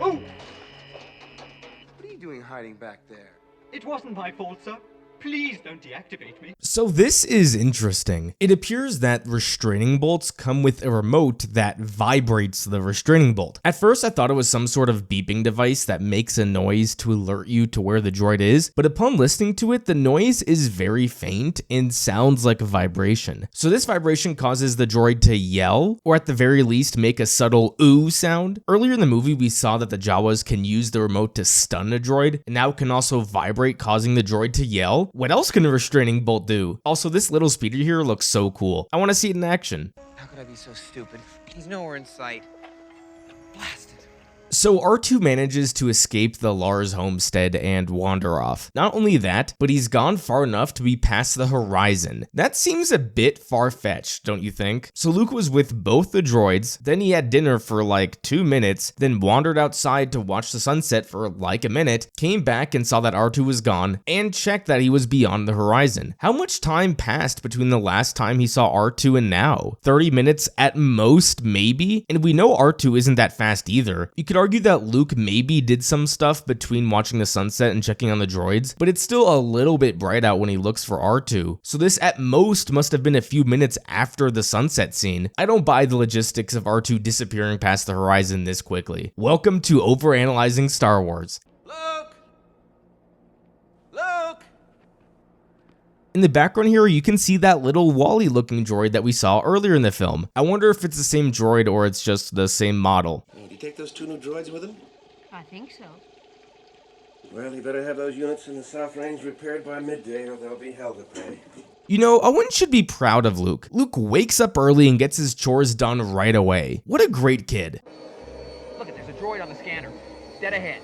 Oh! What are you doing hiding back there? It wasn't my fault, sir. Please don't deactivate me. So this is interesting. It appears that restraining bolts come with a remote that vibrates the restraining bolt. At first I thought it was some sort of beeping device that makes a noise to alert you to where the droid is, but upon listening to it, the noise is very faint and sounds like a vibration. So this vibration causes the droid to yell, or at the very least make a subtle ooh sound. Earlier in the movie we saw that the Jawas can use the remote to stun a droid, and now it can also vibrate, causing the droid to yell. What else can a restraining bolt do? Also, this little speeder here looks so cool. I want to see it in action. How could I be so stupid? He's nowhere in sight. Blasted. So R2 manages to escape the Lars homestead and wander off. Not only that, but he's gone far enough to be past the horizon. That seems a bit far-fetched, don't you think? So Luke was with both the droids, then he had dinner for like 2 minutes, then wandered outside to watch the sunset for like a minute, came back and saw that R2 was gone, and checked that he was beyond the horizon. How much time passed between the last time he saw R2 and now? 30 minutes at most, maybe? And we know R2 isn't that fast either. You could argue that Luke maybe did some stuff between watching the sunset and checking on the droids, but it's still a little bit bright out when he looks for R2. So this at most must have been a few minutes after the sunset scene. I don't buy the logistics of R2 disappearing past the horizon this quickly. Welcome to Overanalyzing Star Wars. Luke! Luke! In the background here, you can see that little Wally-looking droid that we saw earlier in the film. I wonder if it's the same droid or it's just the same model. Did you take those 2 new droids with him? I think so. Well, you better have those units in the South Range repaired by midday or they'll be hell to pay. You know, Owen should be proud of Luke. Luke wakes up early and gets his chores done right away. What a great kid. Look, there's a droid on the scanner. Dead ahead.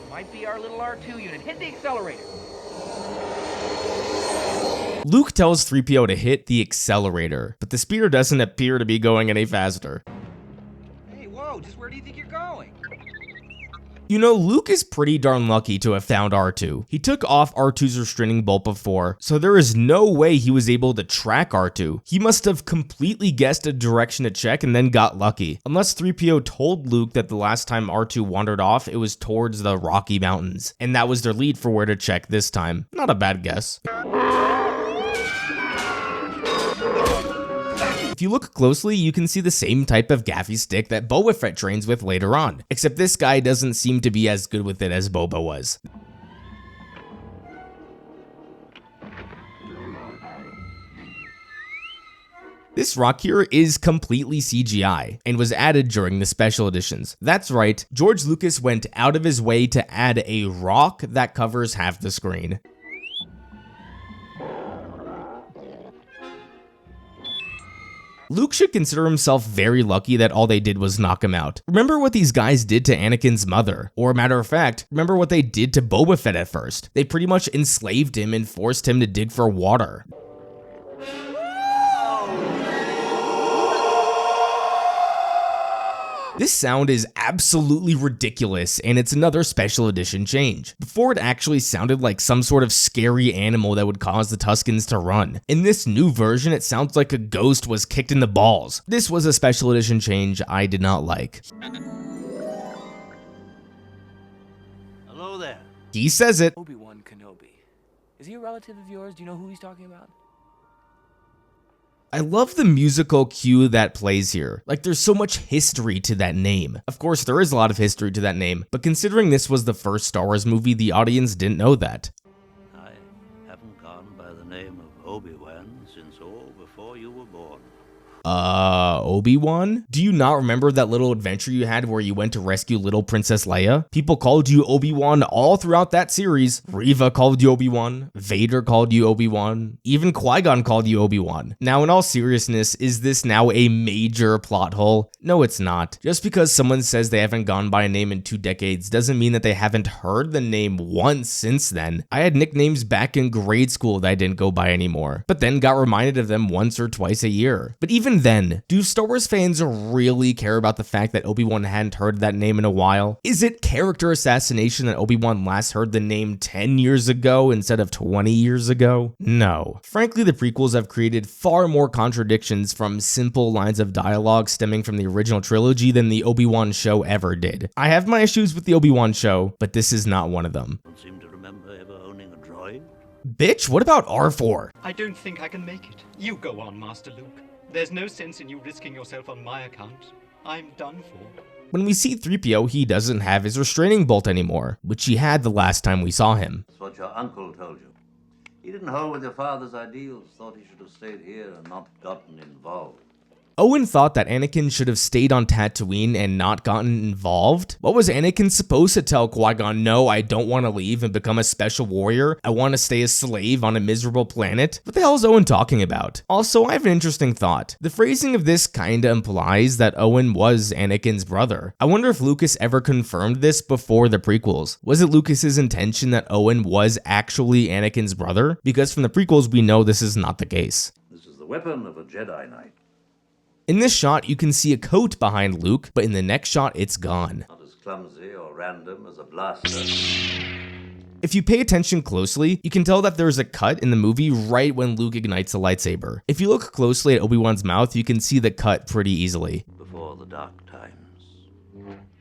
Might be our little R2 unit. Hit the accelerator. Luke tells 3PO to hit the accelerator, but the speeder doesn't appear to be going any faster. Hey, whoa, just where do you think you're going? You know, Luke is pretty darn lucky to have found R2. He took off R2's restraining bolt before, so there is no way he was able to track R2. He must have completely guessed a direction to check and then got lucky. Unless 3PO told Luke that the last time R2 wandered off, it was towards the Rocky Mountains, and that was their lead for where to check this time. Not a bad guess. If you look closely, you can see the same type of gaffy stick that Boba Fett trains with later on, except this guy doesn't seem to be as good with it as Boba was. This rock here is completely CGI and was added during the special editions. That's right, George Lucas went out of his way to add a rock that covers half the screen. Luke should consider himself very lucky that all they did was knock him out. Remember what these guys did to Anakin's mother. Or matter of fact, remember what they did to Boba Fett at first. They pretty much enslaved him and forced him to dig for water. This sound is absolutely ridiculous, and it's another special edition change. Before, it actually sounded like some sort of scary animal that would cause the Tuskens to run. In this new version, it sounds like a ghost was kicked in the balls. This was a special edition change I did not like. Hello there. He says it. Obi-Wan Kenobi. Is he a relative of yours? Do you know who he's talking about? I love the musical cue that plays here. Like, there's so much history to that name. Of course, there is a lot of history to that name, but considering this was the first Star Wars movie, the audience didn't know that. I haven't gone by the name of Obi-Wan since before you were born. Obi-Wan? Do you not remember that little adventure you had where you went to rescue little Princess Leia? People called you Obi-Wan all throughout that series. Reva called you Obi-Wan. Vader called you Obi-Wan. Even Qui-Gon called you Obi-Wan. Now, in all seriousness, is this now a major plot hole? No, it's not. Just because someone says they haven't gone by a name in 2 decades doesn't mean that they haven't heard the name once since then. I had nicknames back in grade school that I didn't go by anymore, but then got reminded of them once or twice a year. But even even then, do Star Wars fans really care about the fact that Obi-Wan hadn't heard that name in a while? Is it character assassination that Obi-Wan last heard the name 10 years ago instead of 20 years ago? No. Frankly, the prequels have created far more contradictions from simple lines of dialogue stemming from the original trilogy than the Obi-Wan show ever did. I have my issues with the Obi-Wan show, but this is not one of them. Don't seem to remember ever owning a droid. Bitch, what about R4? I don't think I can make it. You go on, Master Luke. There's no sense in you risking yourself on my account. I'm done for. When we see 3PO, he doesn't have his restraining bolt anymore, which he had the last time we saw him. That's what your uncle told you. He didn't hold with your father's ideals, thought he should have stayed here and not gotten involved. Owen thought that Anakin should have stayed on Tatooine and not gotten involved? What was Anakin supposed to tell Qui-Gon? No, I don't want to leave and become a special warrior. I want to stay a slave on a miserable planet. What the hell is Owen talking about? Also, I have an interesting thought. The phrasing of this kinda implies that Owen was Anakin's brother. I wonder if Lucas ever confirmed this before the prequels. Was it Lucas's intention that Owen was actually Anakin's brother? Because from the prequels, we know this is not the case. This is the weapon of a Jedi Knight. In this shot, you can see a coat behind Luke, but in the next shot, it's gone. Not as clumsy or random as a blaster. If you pay attention closely, you can tell that there's a cut in the movie right when Luke ignites a lightsaber. If you look closely at Obi-Wan's mouth, you can see the cut pretty easily. Before the dark times.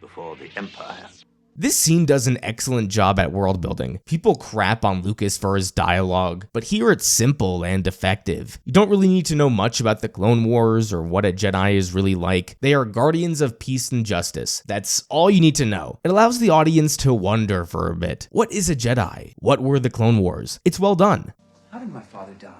Before the Empire. This scene does an excellent job at world building. People crap on Lucas for his dialogue, but here it's simple and effective. You don't really need to know much about the Clone Wars or what a Jedi is really like. They are guardians of peace and justice. That's all you need to know. It allows the audience to wonder for a bit. What is a Jedi? What were the Clone Wars? It's well done. How did my father die?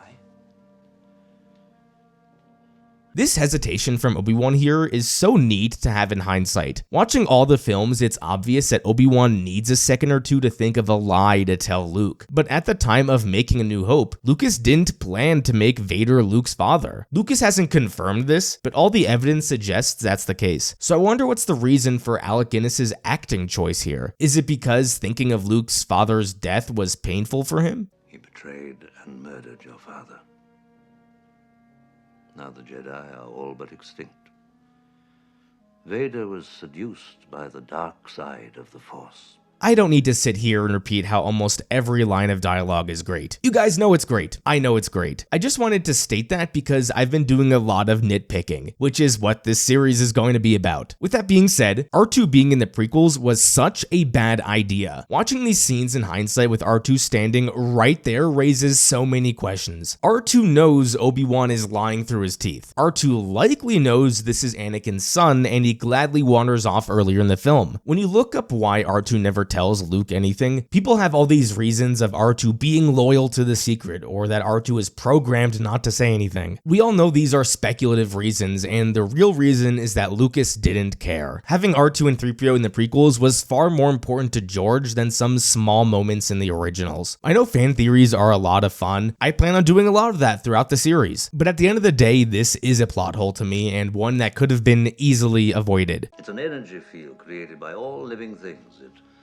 This hesitation from Obi-Wan here is so neat to have in hindsight. Watching all the films, it's obvious that Obi-Wan needs a second or two to think of a lie to tell Luke. But at the time of making A New Hope, Lucas didn't plan to make Vader Luke's father. Lucas hasn't confirmed this, but all the evidence suggests that's the case. So I wonder what's the reason for Alec Guinness's acting choice here. Is it because thinking of Luke's father's death was painful for him? He betrayed and murdered your father. Now the Jedi are all but extinct. Vader was seduced by the dark side of the Force. I don't need to sit here and repeat how almost every line of dialogue is great. You guys know it's great. I know it's great. I just wanted to state that because I've been doing a lot of nitpicking, which is what this series is going to be about. With that being said, R2 being in the prequels was such a bad idea. Watching these scenes in hindsight with R2 standing right there raises so many questions. R2 knows Obi-Wan is lying through his teeth. R2 likely knows this is Anakin's son, and he gladly wanders off earlier in the film. When you look up why R2 never tells Luke anything, people have all these reasons of R2 being loyal to the secret, or that R2 is programmed not to say anything. We all know these are speculative reasons, and the real reason is that Lucas didn't care. Having R2 and 3PO in the prequels was far more important to George than some small moments in the originals. I know fan theories are a lot of fun. I plan on doing a lot of that throughout the series, but at the end of the day, this is a plot hole to me, and one that could have been easily avoided. It's an energy field created by all living things.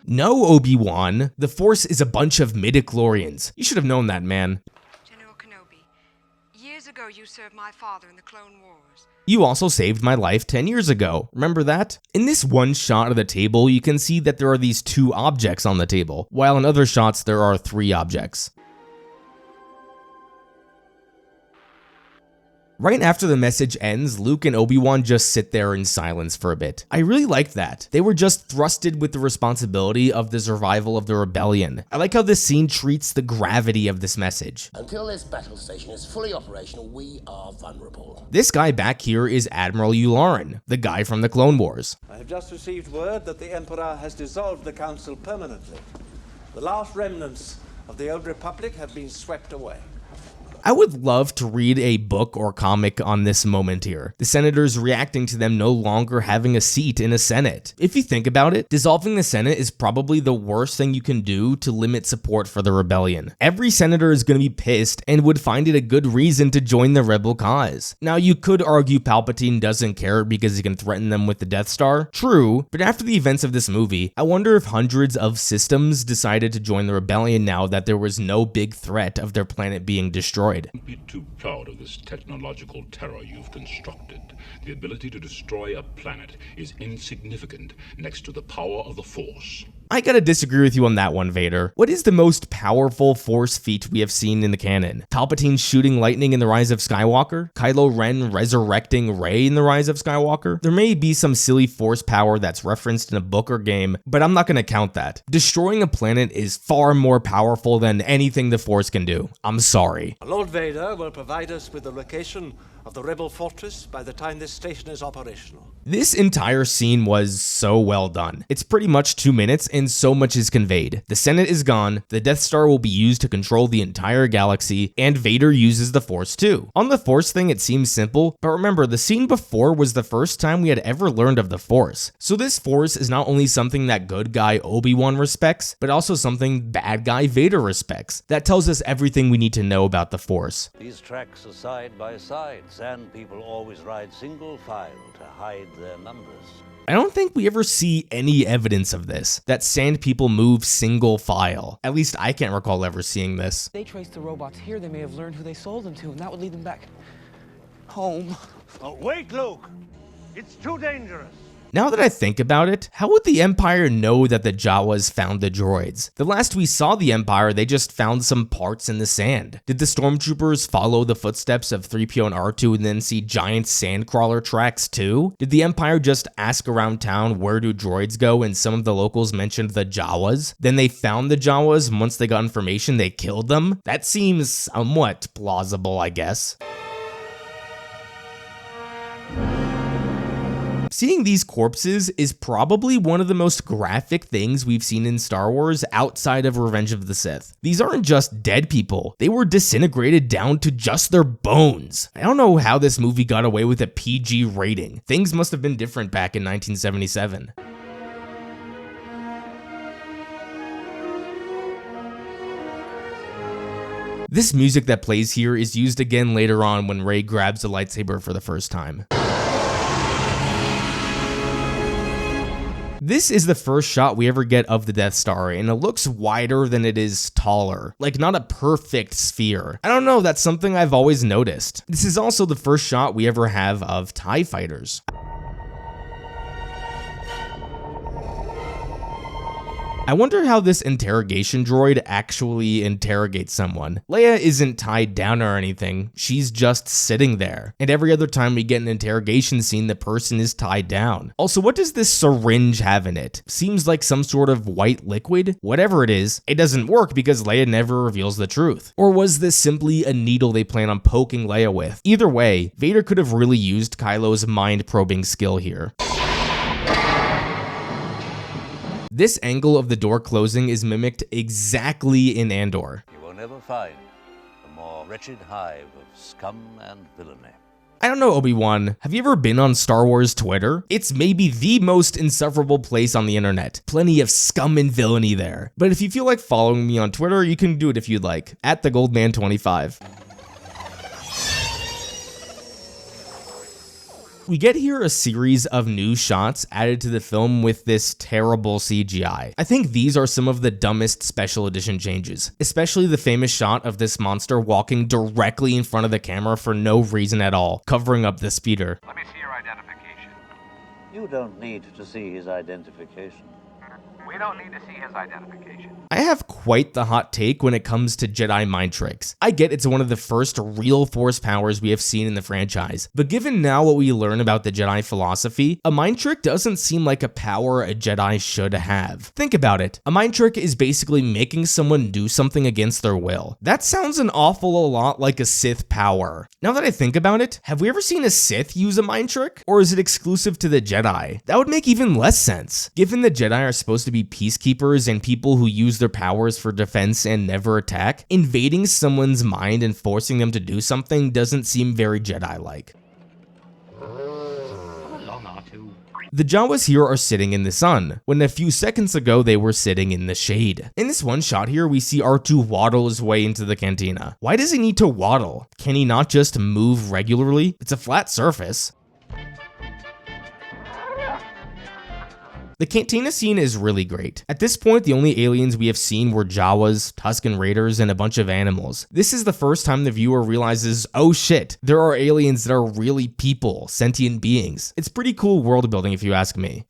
No, Obi-Wan. The Force is a bunch of midichlorians. You should have known that, man. General Kenobi, years ago you served my father in the Clone Wars. You also saved my life 10 years ago. Remember that? In this one shot of the table, you can see that there are these 2 objects on the table, while in other shots there are 3 objects. Right after the message ends, Luke and Obi-Wan just sit there in silence for a bit. I really liked that. They were just thrusted with the responsibility of the survival of the rebellion. I like how this scene treats the gravity of this message. Until this battle station is fully operational, we are vulnerable. This guy back here is Admiral Yularen, the guy from the Clone Wars. I have just received word that the Emperor has dissolved the Council permanently. The last remnants of the old Republic have been swept away. I would love to read a book or comic on this moment here. The senators reacting to them no longer having a seat in a Senate. If you think about it, dissolving the Senate is probably the worst thing you can do to limit support for the rebellion. Every senator is going to be pissed and would find it a good reason to join the rebel cause. Now, you could argue Palpatine doesn't care because he can threaten them with the Death Star. True, but after the events of this movie, I wonder if hundreds of systems decided to join the rebellion now that there was no big threat of their planet being destroyed. destroyed. Don't be too proud of this technological terror you've constructed. The ability to destroy a planet is insignificant next to the power of the Force. I gotta disagree with you on that one, Vader. What is the most powerful Force feat we have seen in the canon? Palpatine shooting lightning in The Rise of Skywalker? Kylo Ren resurrecting Rey in The Rise of Skywalker? There may be some silly Force power that's referenced in a book or game, but I'm not gonna count that. Destroying a planet is far more powerful than anything the Force can do. I'm sorry. Lord Vader will provide us with the location of the rebel fortress by the time this station is operational. This entire scene was so well done. It's pretty much 2 minutes and so much is conveyed. The Senate is gone, the Death Star will be used to control the entire galaxy, and Vader uses the Force too. On the Force thing, it seems simple, but remember, the scene before was the first time we had ever learned of the Force. So this Force is not only something that good guy Obi-Wan respects, but also something bad guy Vader respects. That tells us everything we need to know about the Force. These tracks are side by side. Sand people always ride single file to hide their numbers. I don't think we ever see any evidence of this, that sand people move single file. At least I can't recall ever seeing this. They trace the robots here, they may have learned who they sold them to, and that would lead them back home. Oh, wait, Luke! It's too dangerous! Now that I think about it, how would the Empire know that the Jawas found the droids? The last we saw the Empire, they just found some parts in the sand. Did the stormtroopers follow the footsteps of 3PO and R2 and then see giant sandcrawler tracks too? Did the Empire just ask around town where do droids go and some of the locals mentioned the Jawas? Then they found the Jawas and once they got information they killed them? That seems somewhat plausible, I guess. Seeing these corpses is probably one of the most graphic things we've seen in Star Wars outside of Revenge of the Sith. These aren't just dead people, they were disintegrated down to just their bones. I don't know how this movie got away with a PG rating. Things must have been different back in 1977. This music that plays here is used again later on when Rey grabs a lightsaber for the first time. This is the first shot we ever get of the Death Star, and it looks wider than it is taller. Like, not a perfect sphere. I don't know, that's something I've always noticed. This is also the first shot we ever have of TIE fighters. I wonder how this interrogation droid actually interrogates someone. Leia isn't tied down or anything, she's just sitting there. And every other time we get an interrogation scene, the person is tied down. Also, what does this syringe have in it? Seems like some sort of white liquid? Whatever it is, it doesn't work because Leia never reveals the truth. Or was this simply a needle they plan on poking Leia with? Either way, Vader could have really used Kylo's mind-probing skill here. This angle of the door closing is mimicked exactly in Andor. You will never find a more wretched hive of scum and villainy. I don't know, Obi-Wan, have you ever been on Star Wars Twitter? It's maybe the most insufferable place on the internet. Plenty of scum and villainy there. But if you feel like following me on Twitter, you can do it if you'd like, at @thegoldman25. We get here a series of new shots added to the film with this terrible CGI. I think these are some of the dumbest special edition changes, especially the famous shot of this monster walking directly in front of the camera for no reason at all, covering up the speeder. Let me see your identification. You don't need to see his identification. We don't need to see his identification. I have quite the hot take when it comes to Jedi mind tricks. I get it's one of the first real Force powers we have seen in the franchise, but given now what we learn about the Jedi philosophy, a mind trick doesn't seem like a power a Jedi should have. Think about it. A mind trick is basically making someone do something against their will. That sounds an awful lot like a Sith power. Now that I think about it, have we ever seen a Sith use a mind trick? Or is it exclusive to the Jedi? That would make even less sense. Given the Jedi are supposed to be peacekeepers and people who use their powers for defense and never attack, invading someone's mind and forcing them to do something doesn't seem very Jedi-like. The Jawas here are sitting in the sun, when a few seconds ago they were sitting in the shade. In this one shot here, we see R2 waddle his way into the cantina. Why does he need to waddle? Can he not just move regularly? It's a flat surface. The cantina scene is really great. At this point, the only aliens we have seen were Jawas, Tusken Raiders, and a bunch of animals. This is the first time the viewer realizes, oh shit, there are aliens that are really people, sentient beings. It's pretty cool world building if you ask me.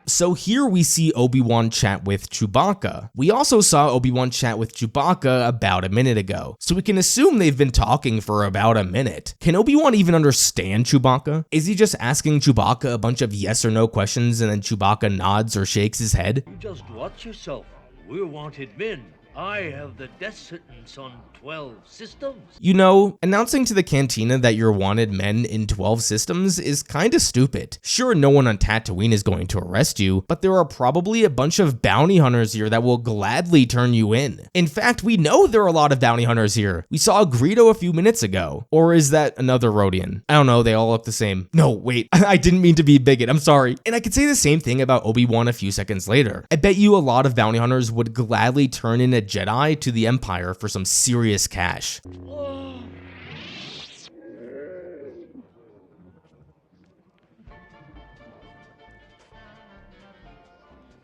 So here we see Obi-Wan chat with Chewbacca. We also saw Obi-Wan chat with Chewbacca about a minute ago, so we can assume they've been talking for about a minute. Can Obi-Wan even understand Chewbacca? Is he just asking Chewbacca a bunch of yes or no questions and then Chewbacca nods or shakes his head? You just watch yourself. We're wanted men. I have the death sentence on 12 systems. You know, announcing to the cantina that you're wanted men in 12 systems is kinda stupid. Sure, no one on Tatooine is going to arrest you, but there are probably a bunch of bounty hunters here that will gladly turn you in. In fact, we know there are a lot of bounty hunters here. We saw Greedo a few minutes ago. Or is that another Rodian? I don't know, they all look the same. No, wait, I didn't mean to be a bigot, I'm sorry. And I could say the same thing about Obi-Wan a few seconds later. I bet you a lot of bounty hunters would gladly turn in a Jedi to the Empire for some serious cash.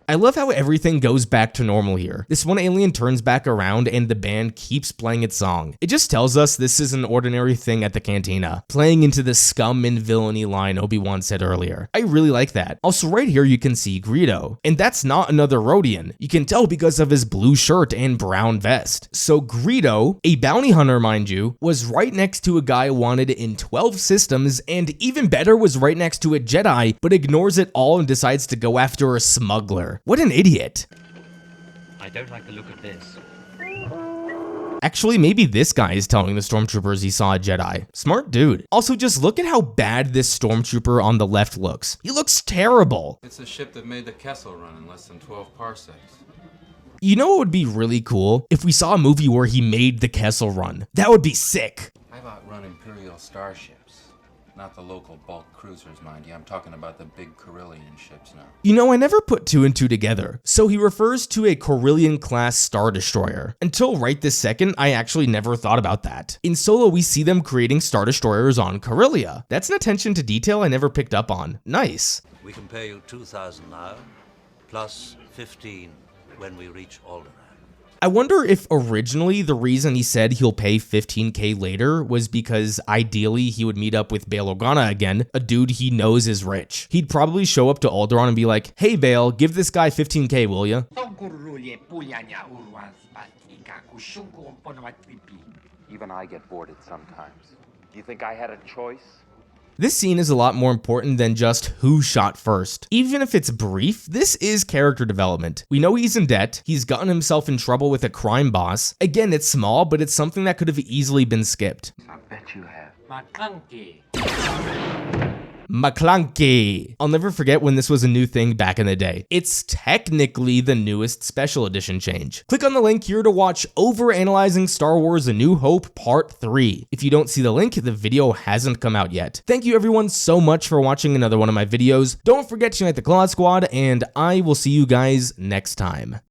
I love how everything goes back to normal here. This one alien turns back around and the band keeps playing its song. It just tells us this is an ordinary thing at the cantina, playing into the scum and villainy line Obi-Wan said earlier. I really like that. Also right here you can see Greedo, and that's not another Rodian. You can tell because of his blue shirt and brown vest. So Greedo, a bounty hunter mind you, was right next to a guy wanted in 12 systems, and even better was right next to a Jedi, but ignores it all and decides to go after a smuggler. What an idiot. I don't like the look of this. Actually, maybe this guy is telling the stormtroopers he saw a Jedi. Smart dude. Also, just look at how bad this stormtrooper on the left looks. He looks terrible. It's a ship that made the Kessel Run in less than 12 parsecs. You know what would be really cool? If we saw a movie where he made the Kessel Run. That would be sick. I've outrun Imperial starships. Not the local bulk cruisers, mind you. I'm talking about the big Corellian ships now. You know, I never put two and two together. So he refers to a Corellian-class Star Destroyer. Until right this second, I actually never thought about that. In Solo, we see them creating Star Destroyers on Corellia. That's an attention to detail I never picked up on. Nice. We can pay you 2,000 now, plus 15 when we reach Alderaan. I wonder if originally the reason he said he'll pay 15k later was because ideally he would meet up with Bail Organa again, a dude he knows is rich. He'd probably show up to Alderaan and be like, hey Bail, give this guy 15k, will ya? Even I get bored sometimes. You think I had a choice? This scene is a lot more important than just who shot first. Even if it's brief, this is character development. We know he's in debt, he's gotten himself in trouble with a crime boss. Again, it's small, but it's something that could have easily been skipped. I bet you have. McClunky. I'll never forget when this was a new thing back in the day. It's technically the newest special edition change. Click on the link here to watch Overanalyzing Star Wars A New Hope Part 3. If you don't see the link, the video hasn't come out yet. Thank you everyone so much for watching another one of my videos. Don't forget to unite the Claw Squad, and I will see you guys next time.